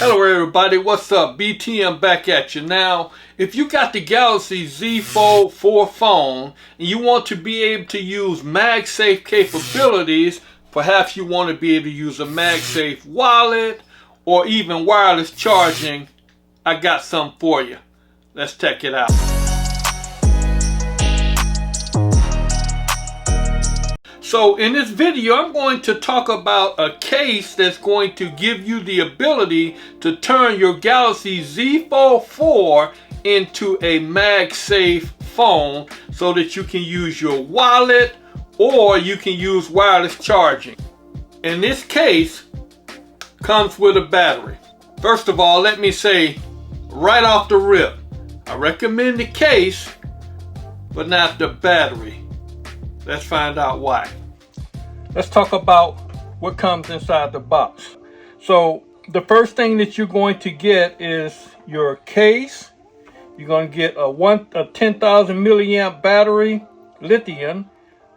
Hello everybody, what's up? BTM back at you. Now, if you got the Galaxy Z Fold 4 phone and you want to be able to use Magsafe capabilities, perhaps you want to be able to use a Magsafe wallet or even wireless charging, I got some for you. Let's check it out. So in this video, I'm going to talk about a case that's going to give you the ability to turn your Galaxy Z Fold 4 into a Magsafe phone so that you can use your wallet or you can use wireless charging. And this case comes with a battery. First of all, let me say right off the rip, I recommend the case, but not the battery. Let's find out why. Let's talk about what comes inside the box. So the first thing that you're going to get is your case. You're going to get a 10,000 milliamp battery, lithium,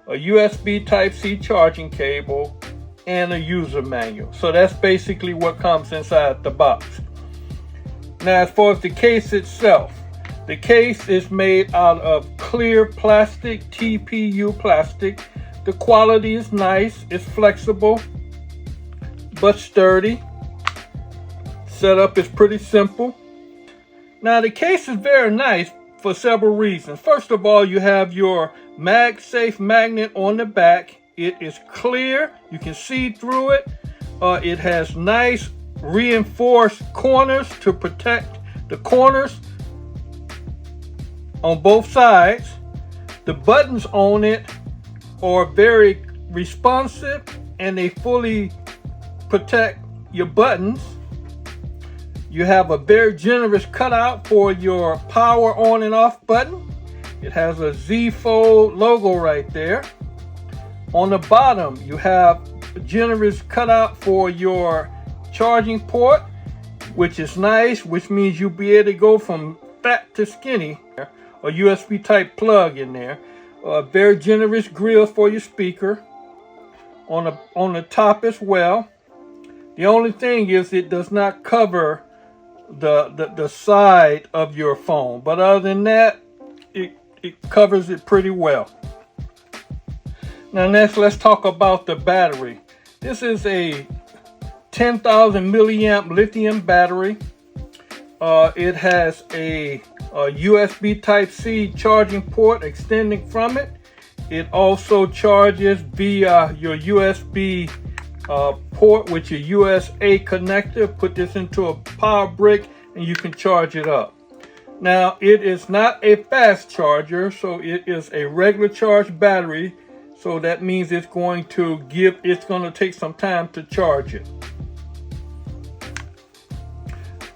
a USB Type-C charging cable, and a user manual. So that's basically what comes inside the box. Now, as far as the case itself, the case is made out of clear plastic, TPU plastic. The quality is nice, it's flexible, but sturdy. Setup is pretty simple. Now the case is very nice for several reasons. First of all, you have your Magsafe magnet on the back. It is clear, you can see through it. It has nice reinforced corners to protect the corners on both sides. The buttons on it are very responsive and they fully protect your buttons. You have a very generous cutout for your power on and off button. It has a Z Fold logo right there. On the bottom, you have a generous cutout for your charging port, which is nice, which means you'll be able to go from fat to skinny. A USB type plug in there. A very generous grill for your speaker on the top as well. The only thing is it does not cover the side of your phone, but other than that, it covers it pretty well. Now next, let's talk about the battery. This is a 10,000 milliamp lithium battery. It has a USB Type-C charging port extending from it. It also charges via your USB port with your USA connector. Put this into a power brick and you can charge it up. Now it is not a fast charger, so it is a regular charge battery. So that means it's going to take some time to charge it.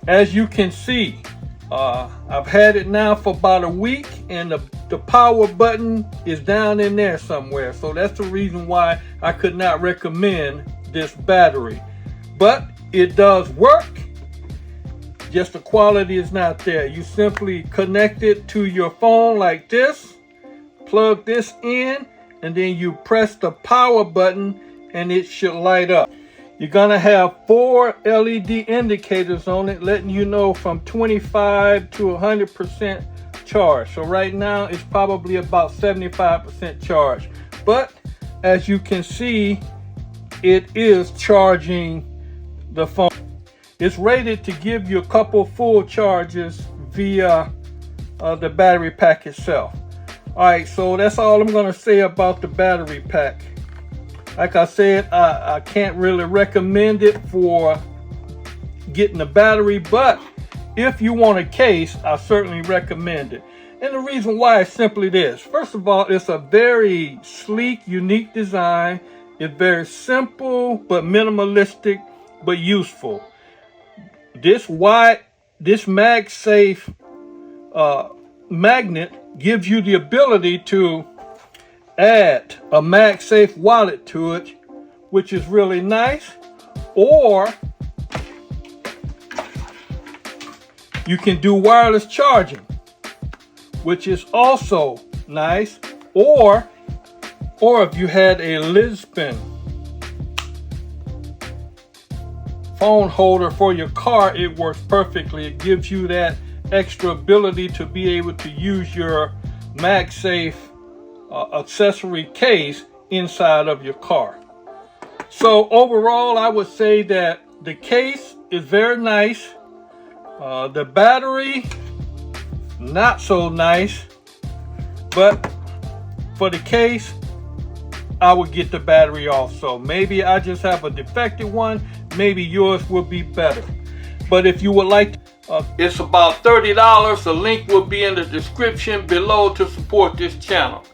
As you can see, I've had it now for about a week and the power button is down in there somewhere. So that's the reason why I could not recommend this battery. But it does work, just the quality is not there. You simply connect it to your phone like this, plug this in, and then you press the power button and it should light up. You're gonna have 4 LED indicators on it, letting you know from 25 to 100% charge. So right now it's probably about 75% charge. But as you can see, it is charging the phone. It's rated to give you a couple full charges via the battery pack itself. All right, so that's all I'm gonna say about the battery pack. Like I said, I can't really recommend it for getting a battery, but if you want a case, I certainly recommend it. And the reason why is simply this. First of all, it's a very sleek, unique design. It's very simple, but minimalistic, but useful. This Magsafe magnet gives you the ability to add a Magsafe wallet to it, which is really nice, or you can do wireless charging, which is also nice, or if you had a Lisbon phone holder for your car, it works perfectly. It gives you that extra ability to be able to use your Magsafe accessory case inside of your car. So overall, I would say that the case is very nice. The battery, not so nice, but for the case, I would get the battery off. So maybe I just have a defective one. Maybe yours will be better. But if you would like, it's about $30. The link will be in the description below to support this channel.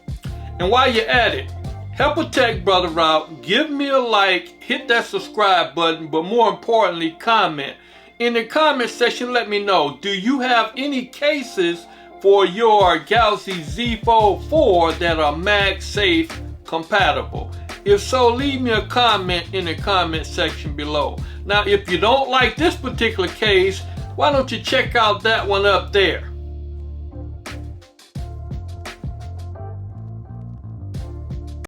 And while you're at it, help a tech brother out. Give me a like, hit that subscribe button, but more importantly, comment. In the comment section, let me know, do you have any cases for your Galaxy Z Fold 4 that are Magsafe compatible? If so, leave me a comment in the comment section below. Now, if you don't like this particular case, why don't you check out that one up there?